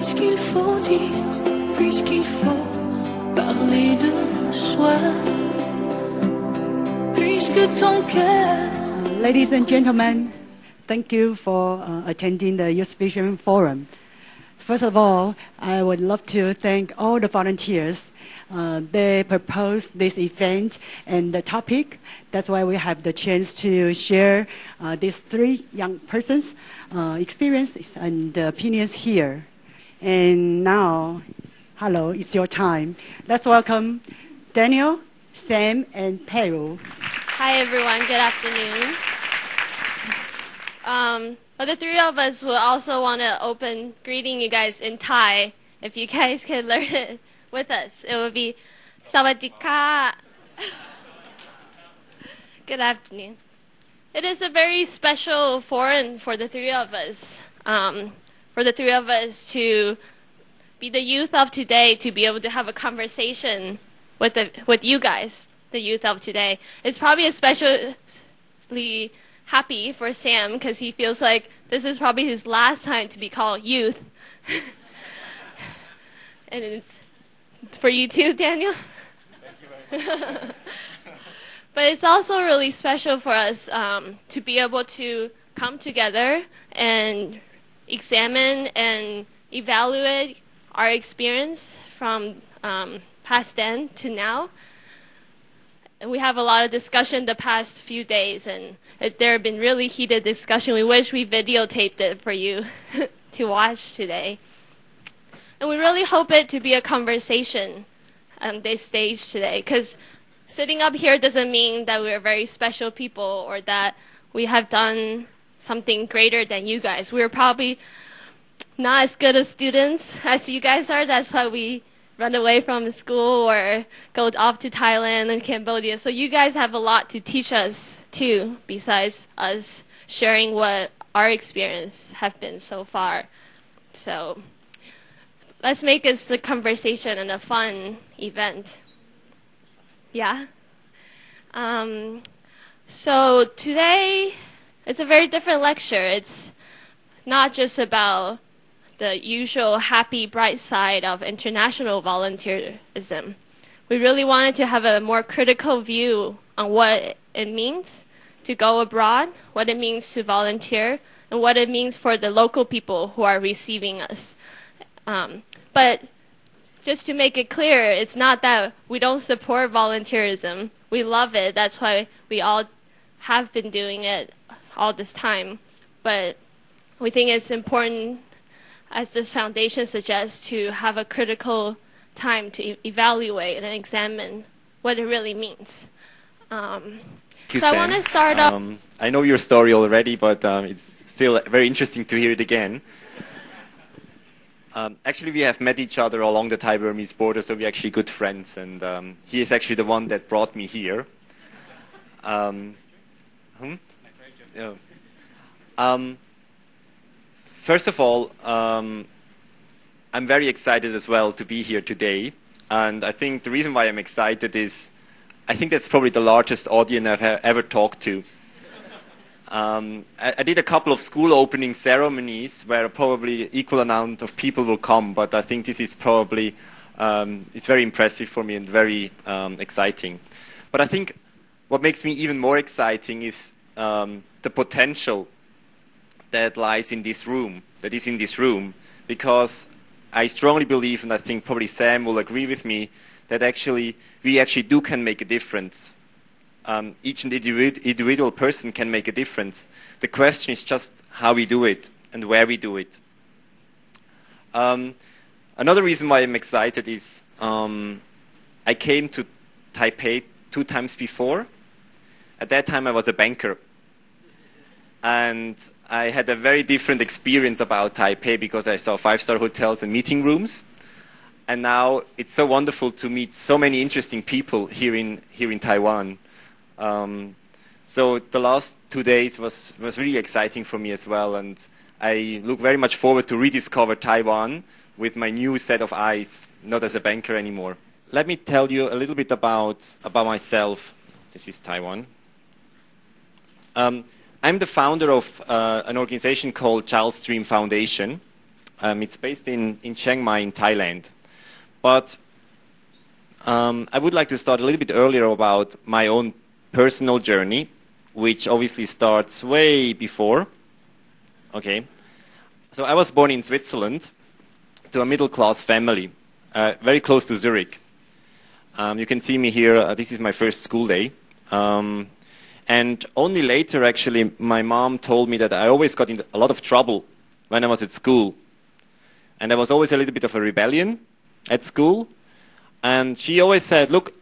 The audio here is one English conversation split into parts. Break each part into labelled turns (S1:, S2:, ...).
S1: puisqu'il faut dire, puisqu'il faut parler de soi, puisque ton cœur.
S2: Ladies and gentlemen, thank you for attending the Youth Vision Forum. First of all, I would love to thank all the volunteers. They proposed this event and the topic. That's why we have the chance to share these three young persons' experiences and opinions here. And now, hello, it's your time. Let's welcome Daniel, Sam, and Peru.
S3: Hi, everyone. Good afternoon. But the three of us will also want to open greeting you guys in Thai. If you guys can learn it with us, it would be Sawadika. Good afternoon. It is a very special forum for the three of us. For the three of us to be the youth of today, to be able to have a conversation with you guys, the youth of today. It's probably especially happy for Sam because he feels like this is probably his last time to be called youth. And it's for you too, Daniel.
S4: Thank you very much.
S3: But it's also really special for us to be able to come together and examine and evaluate our experience from past then to now. And we have a lot of discussion the past few days, and there have been really heated discussion. We wish we videotaped it for you to watch today. And we really hope it to be a conversation on this stage today, because sitting up here doesn't mean that we're very special people or that we have done something greater than you guys. We're probably not as good as students as you guys are. That's why we run away from school or go off to Thailand and Cambodia. So you guys have a lot to teach us too, besides us sharing what our experience have been so far. So let's make this a conversation and a fun event. Yeah? So today, it's a very different lecture. It's not just about the usual happy, bright side of international volunteerism. We really wanted to have a more critical view on what it means to go abroad, what it means to volunteer, and what it means for the local people who are receiving us. But just to make it clear, it's not that we don't support volunteerism. We love it. That's why we all have been doing it all this time. But we think it's important, as this foundation suggests, to have a critical time to evaluate and examine what it really means. So I want to start off.
S4: I know your story already, but it's still very interesting to hear it again. Actually, we have met each other along the Thai-Burmese border, so we're actually good friends. And he is actually the one that brought me here. First of all, I'm very excited as well to be here today. And I think the reason why I'm excited is I think that's probably the largest audience I've ever talked to. I did a couple of school opening ceremonies where probably equal amount of people will come, but I think this is probably, it's very impressive for me and very exciting. But I think what makes me even more exciting is the potential that lies in this room, that is in this room, because I strongly believe, and I think probably Sam will agree with me, that we actually can make a difference. Each individual person can make a difference. The question is just how we do it and where we do it. Another reason why I'm excited is I came to Taipei 2 times before. At that time I was a banker. And I had a very different experience about Taipei because I saw 5-star hotels and meeting rooms. And now it's so wonderful to meet so many interesting people here in Taiwan. So the last 2 days was really exciting for me as well, and I look very much forward to rediscover Taiwan with my new set of eyes, not as a banker anymore. Let me tell you a little bit about myself. This is Taiwan. I'm the founder of an organization called Child Stream Foundation, It's based in Chiang Mai in Thailand. But I would like to start a little bit earlier about my own personal journey, which obviously starts way before. Okay. So I was born in Switzerland to a middle-class family, very close to Zurich. You can see me here. This is my first school day. And only later, actually, my mom told me that I always got in a lot of trouble when I was at school. And there was always a little bit of a rebellion at school. And she always said, look,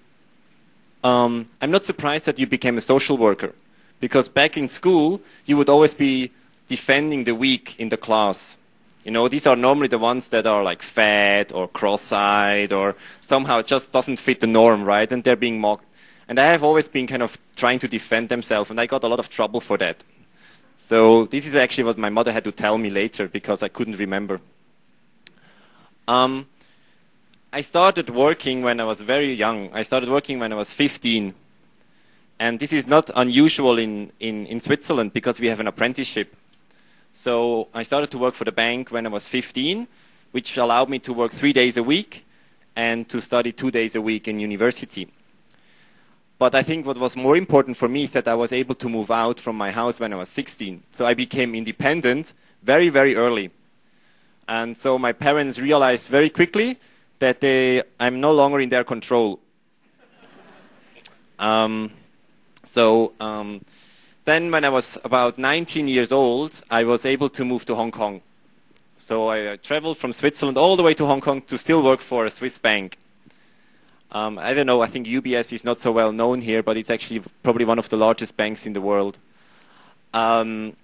S4: I'm not surprised that you became a social worker. Because back in school, you would always be defending the weak in the class. You know, these are normally the ones that are like fat or cross-eyed or somehow just doesn't fit the norm, right? And they're being mocked. And I have always been kind of trying to defend themselves, and I got a lot of trouble for that. So this is actually what my mother had to tell me later because I couldn't remember. I started working when I was very young. I started working when I was 15. And this is not unusual in Switzerland because we have an apprenticeship. So I started to work for the bank when I was 15, which allowed me to work 3 days a week and to study 2 days a week in university. But I think what was more important for me is that I was able to move out from my house when I was 16. So I became independent very, very early. And so my parents realized very quickly that I'm no longer in their control. Then when I was about 19 years old, I was able to move to Hong Kong. So I traveled from Switzerland all the way to Hong Kong to still work for a Swiss bank. I don't know, I think UBS is not so well known here, but it's actually probably one of the largest banks in the world. And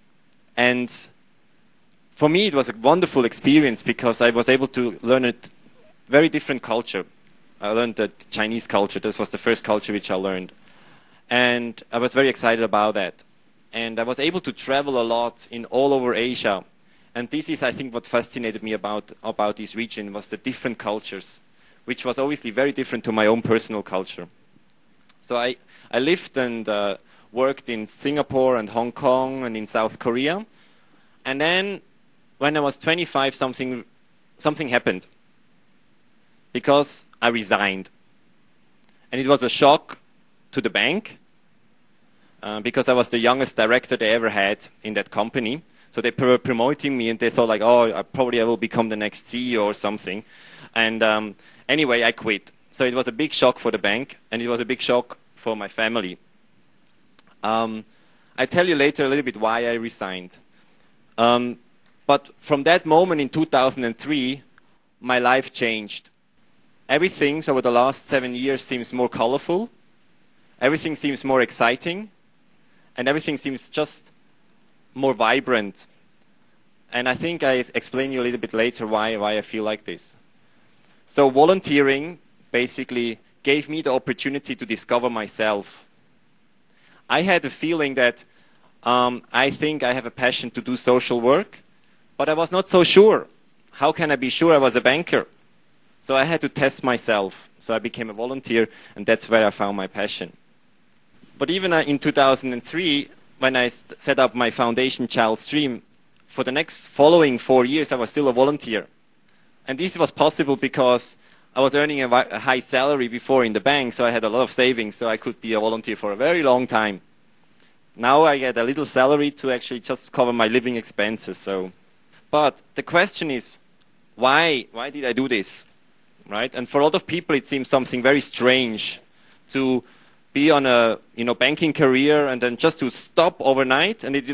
S4: for me, it was a wonderful experience because I was able to learn a very different culture. I learned the Chinese culture. This was the first culture which I learned. And I was very excited about that. And I was able to travel a lot in all over Asia. And this is, I think, what fascinated me about this region was the different cultures, which was obviously very different to my own personal culture. So I lived and worked in Singapore and Hong Kong and in South Korea. And then when I was 25, something happened. Because I resigned. And it was a shock to the bank. Because I was the youngest director they ever had in that company. So they were promoting me and they thought like, oh, I will become the next CEO or something. And anyway, I quit. So it was a big shock for the bank and it was a big shock for my family. I tell you later a little bit why I resigned. But from that moment in 2003, my life changed. Everything over the last 7 years seems more colorful. Everything seems more exciting. And everything seems just more vibrant. And I think I explain you a little bit later why I feel like this. So volunteering basically gave me the opportunity to discover myself. I had a feeling that I think I have a passion to do social work, but I was not so sure. How can I be sure I was a banker? So I had to test myself. So I became a volunteer, and that's where I found my passion. But even in 2003, when I set up my foundation, Child Stream, for the next following 4 years, I was still a volunteer. And this was possible because I was earning a high salary before in the bank, so I had a lot of savings, so I could be a volunteer for a very long time. Now I get a little salary to actually just cover my living expenses. But the question is, why did I do this? Right? And for a lot of people, it seems something very strange to be on a banking career and then just to stop overnight. And it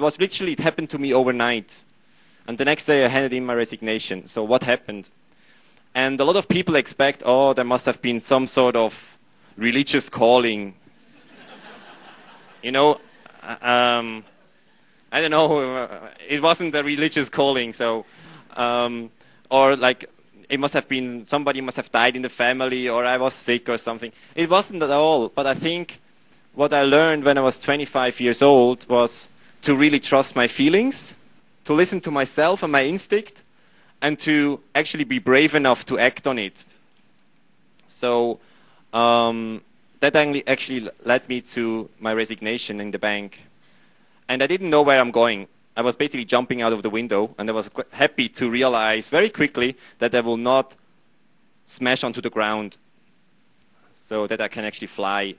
S4: happened to me overnight. And the next day I handed in my resignation. So what happened? And a lot of people expect, oh, there must have been some sort of religious calling. I don't know, it wasn't a religious calling. So, or like, it must have been, somebody must have died in the family, or I was sick or something. It wasn't at all. But I think what I learned when I was 25 years old was to really trust my feelings, to listen to myself and my instinct, and to actually be brave enough to act on it. So that actually led me to my resignation in the bank. And I didn't know where I'm going. I was basically jumping out of the window, and I was happy to realize very quickly that I will not smash onto the ground, so that I can actually fly.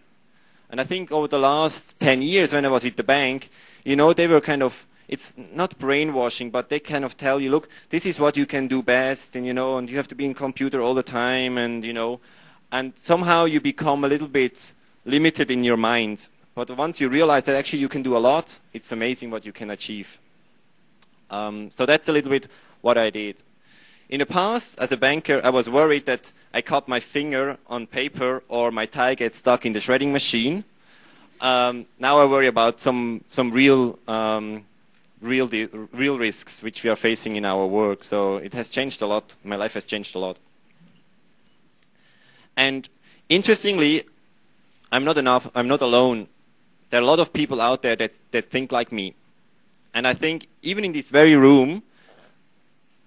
S4: And I think over the last 10 years when I was at the bank, you know, they were kind of, it's not brainwashing, but they kind of tell you, look, this is what you can do best, and you know, and you have to be in computer all the time, and you know, and somehow you become a little bit limited in your mind. But once you realize that actually you can do a lot, it's amazing what you can achieve. So that's a little bit what I did. In the past, as a banker, I was worried that I cut my finger on paper or my tie gets stuck in the shredding machine. Now I worry about some real risks which we are facing in our work. So it has changed a lot. My life has changed a lot. And interestingly, I'm not alone. There are a lot of people out there that think like me. And I think even in this very room,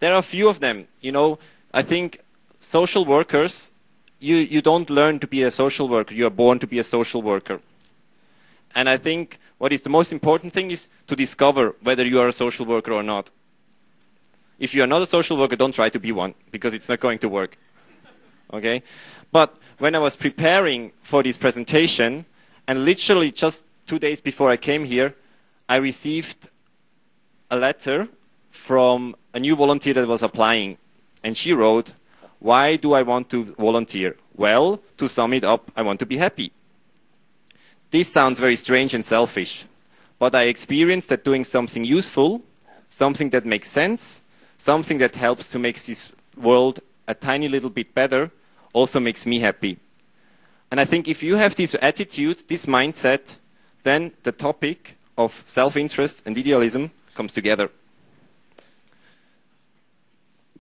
S4: there are a few of them. You know, I think social workers, you don't learn to be a social worker. You are born to be a social worker. And I think what is the most important thing is to discover whether you are a social worker or not. If you are not a social worker, don't try to be one, because it's not going to work. Okay? But when I was preparing for this presentation, and literally just 2 days before I came here, I received a letter from a new volunteer that was applying. And she wrote, "Why do I want to volunteer? Well, to sum it up, I want to be happy." This sounds very strange and selfish, but I experienced that doing something useful, something that makes sense, something that helps to make this world a tiny little bit better, also makes me happy. And I think if you have this attitude, this mindset, then the topic of self-interest and idealism comes together.